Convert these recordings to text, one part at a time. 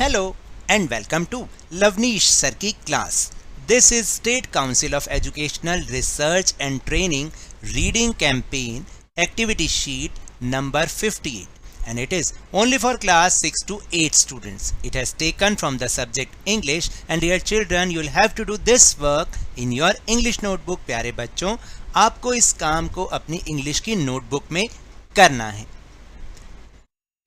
Hello and welcome to Lavneesh Sir की class. This is State Council of Educational Research and Training Reading Campaign Activity Sheet number 58 and it is only for class 6 to 8 students. It has taken from the subject English and dear children, you will have to do this work in your English notebook. प्यारे बच्चों, आपको इस काम को अपनी English की notebook में करना है.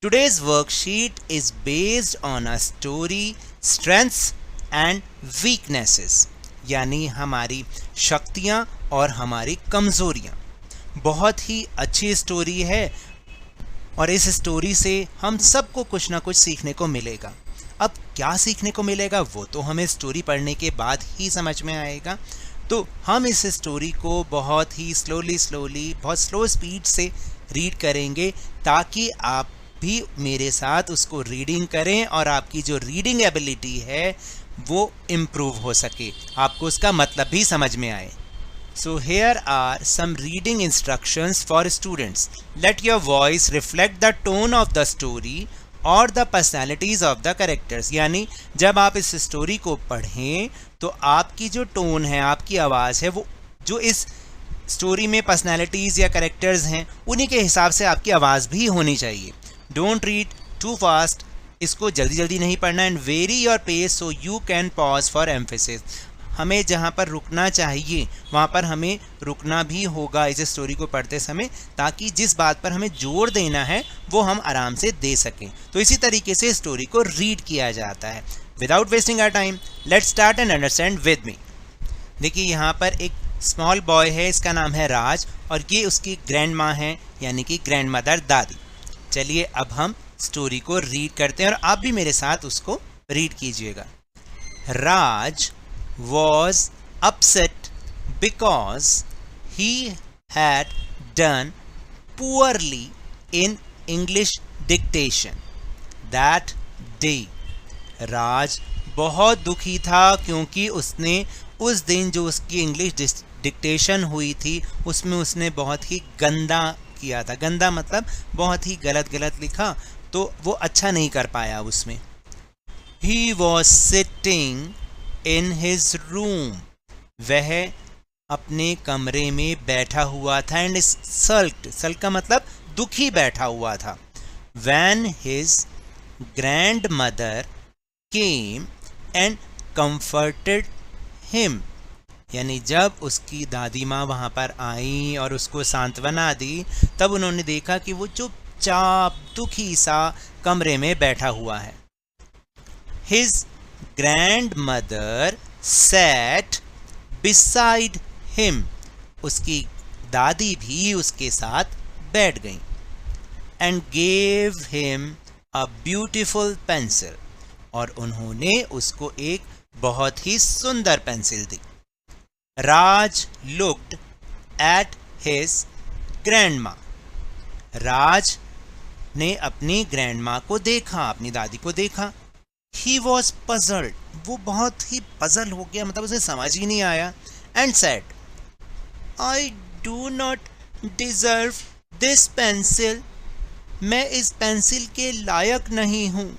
Today's worksheet is based on a story strengths and weaknesses, यानी हमारी शक्तियाँ और हमारी कमज़ोरियाँ. बहुत ही अच्छी स्टोरी है और इस स्टोरी से हम सबको कुछ ना कुछ सीखने को मिलेगा. अब क्या सीखने को मिलेगा वो तो हमें स्टोरी पढ़ने के बाद ही समझ में आएगा. तो हम इस स्टोरी को बहुत ही स्लोली बहुत स्लो स्पीड से रीड करेंगे ताकि आप भी मेरे साथ उसको रीडिंग करें और आपकी जो रीडिंग एबिलिटी है वो इम्प्रूव हो सके, आपको उसका मतलब भी समझ में आए. So here are some reading instructions for students. Let your voice reflect the tone of the story or the personalities of the characters. यानी जब आप इस स्टोरी को पढ़ें तो आपकी जो टोन है, आपकी आवाज़ है, वो जो इस स्टोरी में पर्सनैलिटीज़ या कैरेक्टर्स हैं उन्हीं के हिसाब से आपकी आवाज़ भी होनी चाहिए. डोंट रीड टू फास्ट, इसको जल्दी नहीं पढ़ना. And vary your pace so you can pause for emphasis. हमें जहाँ पर रुकना चाहिए वहाँ पर हमें रुकना भी होगा इस स्टोरी को पढ़ते समय, ताकि जिस बात पर हमें जोर देना है वो हम आराम से दे सकें. तो इसी तरीके से स्टोरी को रीड किया जाता है. Without wasting our time let's start and understand with me. देखिए यहाँ पर एक स्मॉल बॉय है, इसका नाम है राज और ये उसकी ग्रैंड माँ है यानी कि ग्रैंड मदर दादी. चलिए अब हम स्टोरी को रीड करते हैं और आप भी मेरे साथ उसको रीड कीजिएगा. राज was upset because he had done poorly in English dictation that day. राज बहुत दुखी था क्योंकि उसने उस दिन जो उसकी इंग्लिश डिक्टेशन हुई थी उसमें उसने बहुत ही गंदा किया था. गंदा मतलब बहुत ही गलत लिखा, तो वो अच्छा नहीं कर पाया उसमें. He was sitting in his room. वह अपने कमरे में बैठा हुआ था. एंड sulked का मतलब दुखी बैठा हुआ था. When his grandmother came and comforted him. यानी जब उसकी दादी माँ वहाँ पर आई और उसको सांत्वना दी, तब उन्होंने देखा कि वो चुपचाप दुखी सा कमरे में बैठा हुआ है. His grandmother sat beside him. उसकी दादी भी उसके साथ बैठ गई. And gave him a beautiful pencil. और उन्होंने उसको एक बहुत ही सुंदर pencil the. Raj looked at his grandma. राज ने अपनी ग्रैंडमा को देखा, अपनी दादी को देखा. He was puzzled. वो बहुत ही पजल हो गया, मतलब उसे समझ ही नहीं आया. And said, I do not deserve this pencil. मैं इस पेंसिल के लायक नहीं हूँ.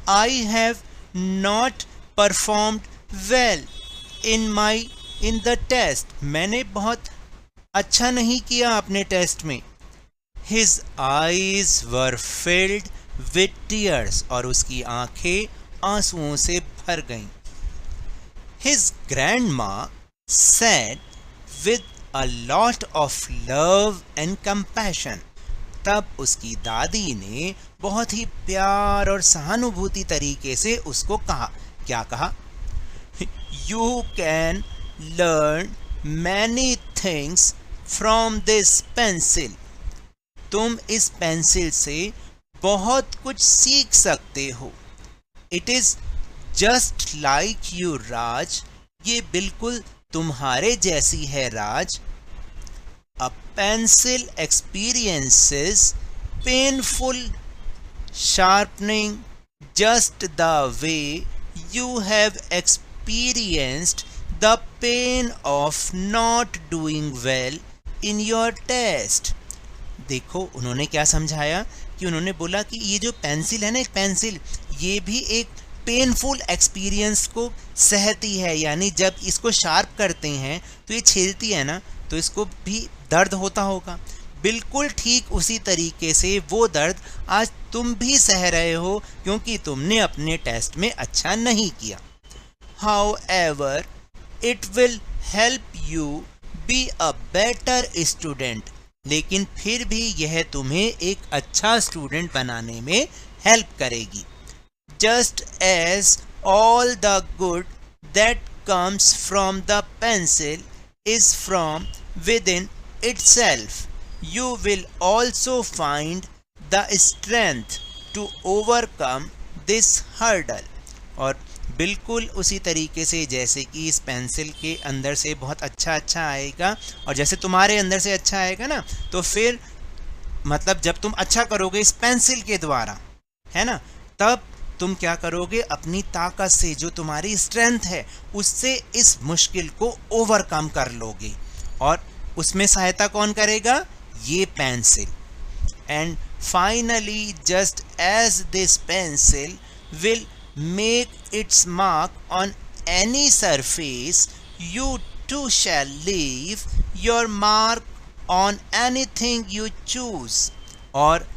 I have not performed well in the test. मैंने बहुत अच्छा नहीं किया अपने टेस्ट में. His eyes were filled with tears. और उसकी आंखें आंसुओं से भर गईं. His grandma said with a lot of love and compassion. तब उसकी दादी ने बहुत ही प्यार और सहानुभूति तरीके से उसको कहा. क्या कहा? You can learn many things from this pencil. तुम इस पेंसिल से बहुत कुछ सीख सकते हो. It is just like you, राज. ये बिल्कुल तुम्हारे जैसी है राज. A pencil experiences painful sharpening just the way you have experienced the pain of not doing well in your test. देखो उन्होंने क्या समझाया कि उन्होंने बोला कि ये जो पेंसिल है ना, एक पेंसिल, ये भी एक पेनफुल एक्सपीरियंस को सहती है, यानी जब इसको शार्प करते हैं तो ये छीलती है ना, तो इसको भी दर्द होता होगा। बिल्कुल ठीक उसी तरीके से वो दर्द आज तुम भी सह रहे हो क्योंकि तुमने अपने टेस्ट में अच्छा नहीं किया। However, it will help you be a better student, लेकिन फिर भी यह तुम्हें एक अच्छा स्टूडेंट बनाने में हेल्प करेगी। Just as all the good that comes from the pencil is from within itself, you will also find the strength to overcome this hurdle। और बिल्कुल उसी तरीके से जैसे कि इस पेंसिल के अंदर से बहुत अच्छा आएगा और जैसे तुम्हारे अंदर से अच्छा आएगा ना, तो फिर मतलब जब तुम अच्छा करोगे इस पेंसिल के द्वारा, है ना, तब तुम क्या करोगे, अपनी ताकत से, जो तुम्हारी स्ट्रेंथ है, उससे इस मुश्किल को ओवरकम कर लोगे। और उसमें सहायता कौन करेगा, ये pencil. And finally just as this pencil will make its mark on any surface, you too shall leave your mark on anything you choose। और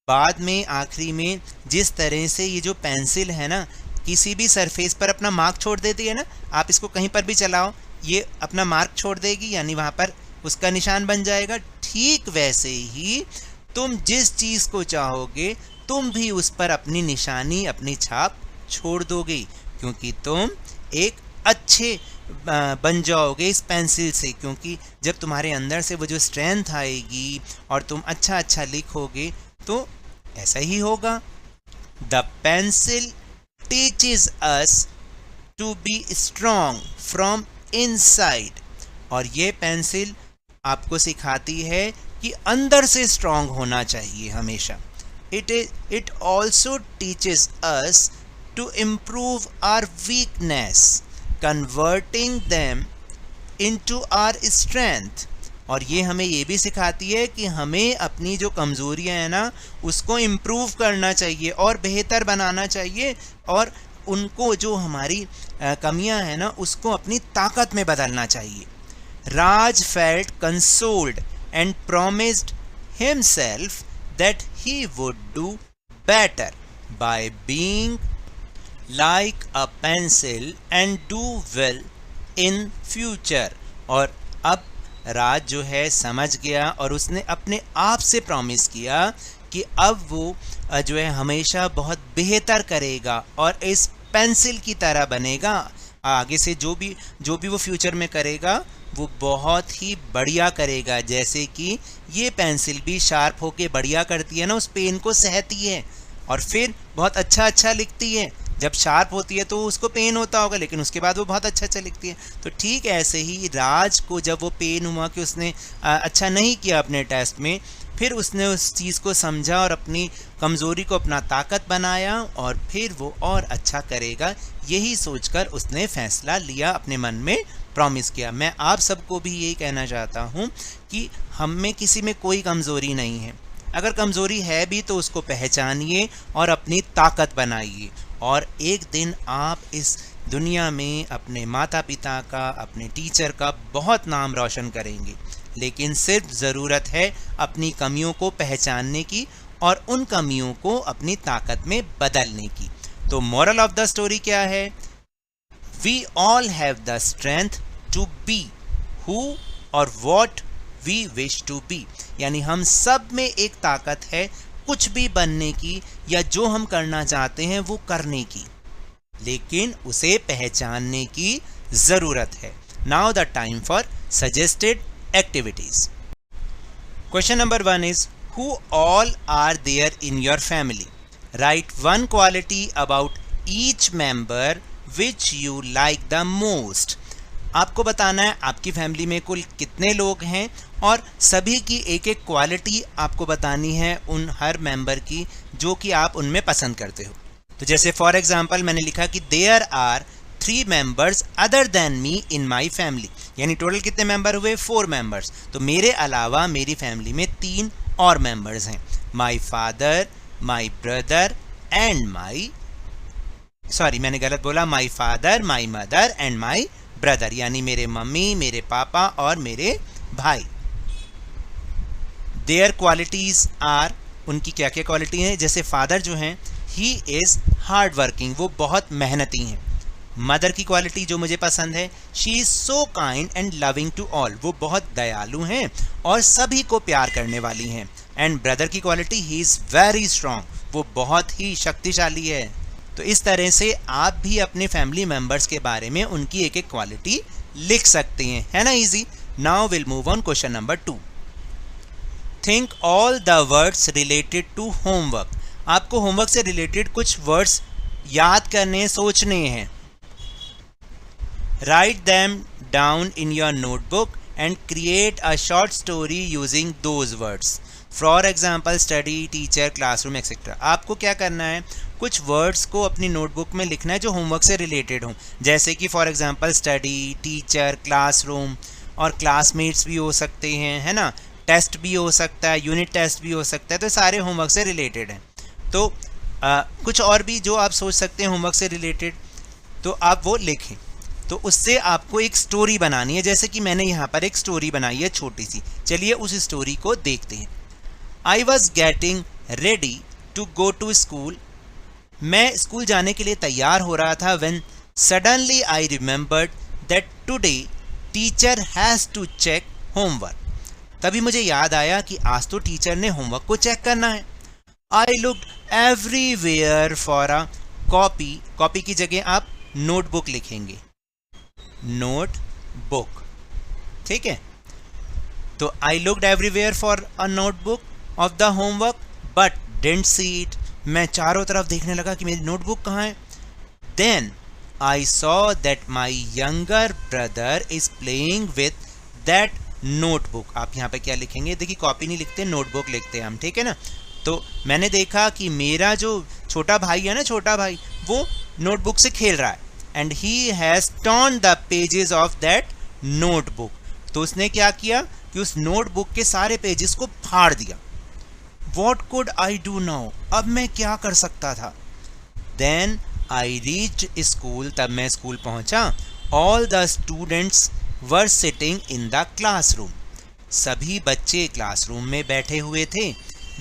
बाद में आखिरी में जिस तरह से ये जो पेंसिल है ना किसी भी सरफेस पर अपना मार्क छोड़ देती है ना, आप इसको कहीं पर भी चलाओ ये अपना मार्क छोड़ देगी, यानी वहाँ पर उसका निशान बन जाएगा। ठीक वैसे ही तुम जिस चीज़ को चाहोगे तुम भी उस पर अपनी निशानी, अपनी छाप छोड़ दोगे, क्योंकि तुम एक अच्छे बन जाओगे इस पेंसिल से। क्योंकि जब तुम्हारे अंदर से वो जो स्ट्रेंथ आएगी और तुम अच्छा लिखोगे तो ऐसा ही होगा। The pencil teaches us to be strong from inside. और ये पेंसिल आपको सिखाती है कि अंदर से स्ट्रॉन्ग होना चाहिए हमेशा। It also teaches us to improve our weakness, converting them into our strength। और ये हमें ये भी सिखाती है कि हमें अपनी जो कमज़ोरियाँ हैं ना उसको इम्प्रूव करना चाहिए और बेहतर बनाना चाहिए, और उनको जो हमारी कमियां हैं ना उसको अपनी ताकत में बदलना चाहिए। Raj felt consoled and promised himself that he would do better by being like a pencil and do well in future। और अब राज जो है समझ गया और उसने अपने आप से प्रॉमिस किया कि अब वो जो है हमेशा बहुत बेहतर करेगा और इस पेंसिल की तरह बनेगा। आगे से जो भी वो फ्यूचर में करेगा वो बहुत ही बढ़िया करेगा। जैसे कि ये पेंसिल भी शार्प होके बढ़िया करती है ना, उस पेन को सहती है और फिर बहुत अच्छा लिखती है। जब शार्प होती है तो उसको पेन होता होगा, लेकिन उसके बाद वो बहुत अच्छा लिखती है। तो ठीक ऐसे ही राज को जब वो पेन हुआ कि उसने अच्छा नहीं किया अपने टेस्ट में, फिर उसने उस चीज़ को समझा और अपनी कमज़ोरी को अपना ताकत बनाया और फिर वो और अच्छा करेगा। यही सोचकर उसने फ़ैसला लिया, अपने मन में प्रॉमिस किया। मैं आप सबको भी यही कहना चाहता हूँ कि हम में किसी में कोई कमज़ोरी नहीं है। अगर कमज़ोरी है भी तो उसको पहचानिए और अपनी ताकत बनाइए, और एक दिन आप इस दुनिया में अपने माता पिता का, अपने टीचर का बहुत नाम रोशन करेंगे। लेकिन सिर्फ ज़रूरत है अपनी कमियों को पहचानने की और उन कमियों को अपनी ताकत में बदलने की। तो मोरल ऑफ द स्टोरी क्या है? We all have the strength to be who or what we wish to be. यानी हम सब में एक ताकत है कुछ भी बनने की या जो हम करना चाहते हैं वो करने की, लेकिन उसे पहचानने की ज़रूरत है। Now the time for suggested activities। Question number 1 is, who all are there in your family? Write one quality about each member which you like the most। आपको बताना है आपकी फैमिली में कुल कितने लोग हैं और सभी की एक एक क्वालिटी आपको बतानी है उन हर मेंबर की जो कि आप उनमें पसंद करते हो। तो जैसे फॉर एग्जांपल मैंने लिखा कि there are 3 members other than me in my family, यानी टोटल कितने मेंबर हुए? 4 members। तो मेरे अलावा मेरी फैमिली में 3 और मेंबर्स हैं, my father, my brother and my sorry मैंने गलत बोला, my father, my mother and my brother, यानी मेरे मम्मी, मेरे पापा और मेरे भाई। देयर क्वालिटीज आर, उनकी क्या क्या क्वालिटी हैं, जैसे फादर जो हैं ही इज़ हार्ड वर्किंग, वो बहुत मेहनती हैं। मदर की क्वालिटी जो मुझे पसंद है, she is so kind and loving to all, वो बहुत दयालु हैं और सभी को प्यार करने वाली हैं। एंड ब्रदर की quality, he is very strong, वो बहुत ही शक्तिशाली है। तो इस तरह से आप भी अपने फैमिली मेम्बर्स के बारे में उनकी एक एक क्वालिटी लिख सकते हैं, है ना easy. Now will move on question number 2। Think all the words related to homework, आपको होमवर्क से रिलेटेड कुछ वर्ड्स याद करने, सोचने हैं। Write them down in your notebook and create a short story using those words. For example study, teacher, classroom etcetera. आपको क्या करना है, कुछ वर्ड्स को अपनी नोटबुक में लिखना है जो होमवर्क से रिलेटेड हों, जैसे कि for example study, teacher, classroom, और क्लासमेट्स भी हो सकते हैं, है ना, टेस्ट भी हो सकता है, यूनिट टेस्ट भी हो सकता है, तो सारे होमवर्क से रिलेटेड हैं। तो कुछ और भी जो आप सोच सकते हैं होमवर्क से रिलेटेड, तो आप वो लिखें। तो उससे आपको एक स्टोरी बनानी है, जैसे कि मैंने यहाँ पर एक स्टोरी बनाई है छोटी सी। चलिए उस स्टोरी को देखते हैं। I was getting ready to go to school, मैं स्कूल जाने के लिए तैयार हो रहा था। When suddenly I remembered that today teacher has to check homework, तभी मुझे याद आया कि आज तो टीचर ने होमवर्क को चेक करना है। I looked everywhere for a copy, copy की जगह आप नोटबुक लिखेंगे, नोटबुक, ठीक है। तो I looked everywhere for a notebook of the homework but didn't see it, मैं चारों तरफ देखने लगा कि मेरी नोटबुक कहाँ है। Then I saw that my younger brother is playing with that notebook. आप यहाँ पे क्या लिखेंगे, देखिए कॉपी नहीं लिखते, नोटबुक लिखते हैं हम, ठीक है ना। तो मैंने देखा कि मेरा जो छोटा भाई है ना, छोटा भाई, वो नोटबुक से खेल रहा है। And he has turn the pages of that notebook, तो उसने क्या किया कि उस नोटबुक के सारे पेजेस को फाड़ दिया। What could I do now? अब मैं क्या कर सकता था। Then I reached school, तब मैं स्कूल पहुंचा। All the students were sitting in the classroom, सभी बच्चे क्लासरूम में बैठे हुए थे।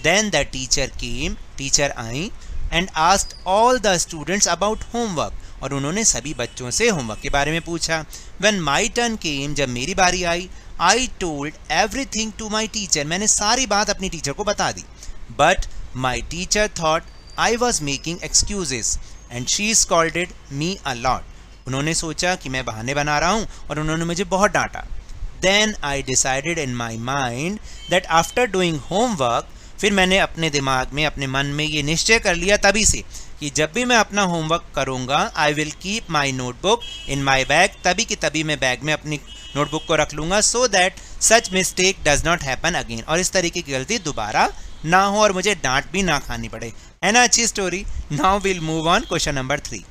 Then the teacher came, teacher I, and asked all the students about homework, और उन्होंने सभी बच्चों से होमवर्क के बारे में पूछा। When my turn came, जब मेरी बारी आई, I told everything to my teacher, मैंने सारी बात अपनी टीचर को बता दी। But my teacher thought I was making excuses and she scolded me a lot. उन्होंने सोचा कि मैं बहाने बना रहा हूँ और उन्होंने मुझे बहुत डांटा। Then I decided in my mind that after doing homework, फिर मैंने अपने दिमाग में, अपने मन में ये निश्चय कर लिया तभी से कि जब भी मैं अपना होमवर्क करूँगा, I will keep my notebook in my bag, तभी कि तभी मैं बैग में अपनी नोटबुक को रख लूँगा, so that such mistake does not happen again, और इस तरीके की गलती दोबारा ना हो और मुझे डांट भी ना खानी पड़े, है ना। अच्छी story. Now will move on question number 3।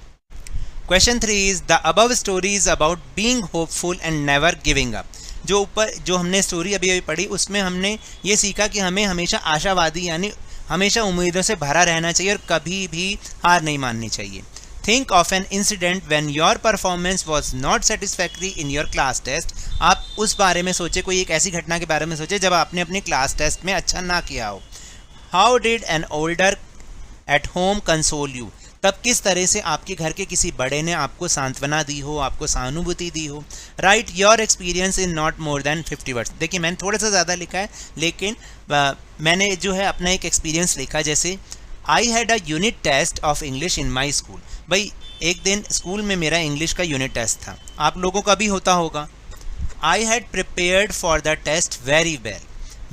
Question 3 is the above story is about being hopeful and never giving up. जो हमने स्टोरी अभी अभी पढ़ी, उसमें हमने ये सीखा कि हमें हमेशा आशावादी यानी हमेशा उम्मीदों से भरा रहना चाहिए और कभी भी हार नहीं माननी चाहिए। Think of an incident when your performance was not satisfactory in your class test. आप उस बारे में सोचे, कोई एक ऐसी घटना के बारे में सोचे जब आपने अपनी क्लास टेस्ट में अच्छा ना किया हो। How did an older at home console you, तब किस तरह से आपके घर के किसी बड़े ने आपको सांत्वना दी हो, आपको सहानुभूति दी हो। Right your experience in not more than 50 words. देखिए मैंने थोड़ा सा ज़्यादा लिखा है, लेकिन मैंने जो है अपना एक एक्सपीरियंस लिखा। जैसे I had a unit test of English in my school. भाई एक दिन स्कूल में मेरा इंग्लिश का यूनिट टेस्ट था, आप लोगों का भी होता होगा। I had prepared for the test very well,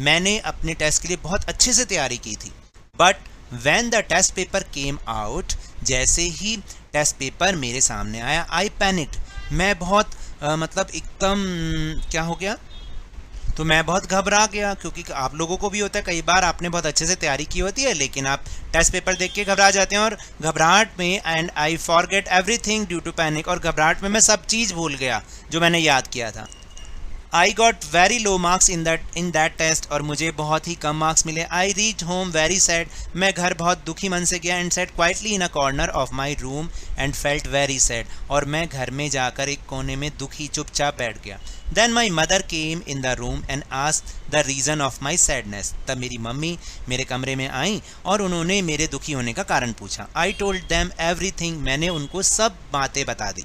मैंने अपने टेस्ट के लिए बहुत अच्छे से तैयारी की थी। But when the test paper came out, जैसे ही टेस्ट पेपर मेरे सामने आया, आई पैनिक्ड, मैं बहुत मतलब एकदम क्या हो गया, तो मैं बहुत घबरा गया। क्योंकि आप लोगों को भी होता है, कई बार आपने बहुत अच्छे से तैयारी की होती है लेकिन आप टेस्ट पेपर देख के घबरा जाते हैं, और घबराहट में and I forget everything due to panic, और घबराहट में मैं सब चीज़ भूल गया जो मैंने याद किया था। I got very low marks in that test और मुझे बहुत ही कम मार्क्स मिले. I reach home very sad. मैं घर बहुत दुखी मन से गया. And set quietly in a corner of my room and felt very sad. और मैं घर में जाकर एक कोने में दुखी चुपचाप बैठ गया. Then my mother came in the room and asked the reason of my sadness. तब मेरी मम्मी मेरे कमरे में आई और उन्होंने मेरे दुखी होने का कारण पूछा. I told them everything. मैंने उनको सब बातें बता दी.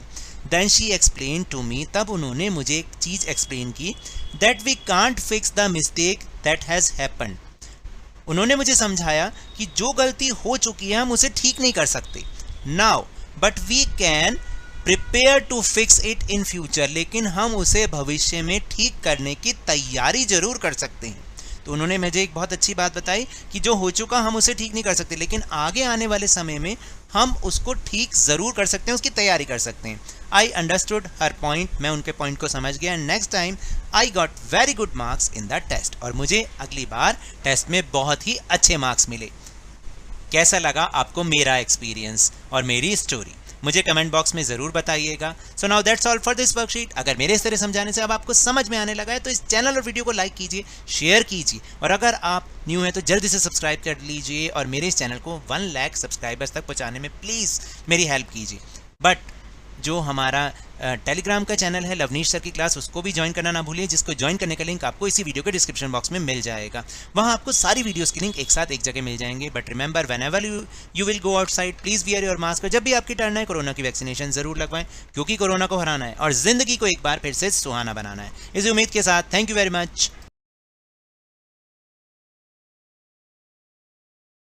Then she explain to me. तब उन्होंने मुझे एक चीज़ एक्सप्लेन की. That we can't fix the mistake that has happened. उन्होंने मुझे समझाया कि जो गलती हो चुकी है हम उसे ठीक नहीं कर सकते now, but we can prepare to fix it in future. लेकिन हम उसे भविष्य में ठीक करने की तैयारी जरूर कर सकते हैं. तो उन्होंने मुझे एक बहुत अच्छी बात बताई कि जो हो चुका हम उसे ठीक नहीं कर सकते, लेकिन आगे आने वाले समय में हम उसको ठीक ज़रूर कर सकते हैं, उसकी तैयारी कर सकते हैं. I understood her point. मैं उनके पॉइंट को समझ गया. And next time I got very good marks in that test. और मुझे अगली बार टेस्ट में बहुत ही अच्छे मार्क्स मिले. कैसा लगा आपको मेरा एक्सपीरियंस और मेरी स्टोरी? मुझे कमेंट बॉक्स में ज़रूर बताइएगा. So now that's all for this worksheet. अगर मेरे इस तरह समझाने से अब आपको समझ में आने लगा है तो इस चैनल और वीडियो को लाइक कीजिए, शेयर कीजिए, और अगर आप न्यू हैं तो जल्दी से सब्सक्राइब कर लीजिए और मेरे इस चैनल को 1 लाख सब्सक्राइबर्स तक पहुंचाने में प्लीज़ मेरी हेल्प कीजिए. बट जो हमारा टेलीग्राम का चैनल है लवनीश सर की क्लास, उसको भी ज्वाइन करना ना भूलिए, जिसको ज्वाइन करने का लिंक आपको इसी वीडियो के डिस्क्रिप्शन बॉक्स में मिल जाएगा. वहाँ आपको सारी वीडियोस की लिंक एक साथ एक जगह मिल जाएंगे. But remember, whenever you will go outside please wear your mask. जब भी आपकी टर्न है कोरोना की वैक्सीनेशन ज़रूर लगवाएं, क्योंकि कोरोना को हराना है और ज़िंदगी को एक बार फिर से सुहाना बनाना है. इसी उम्मीद के साथ थैंक यू वेरी मच.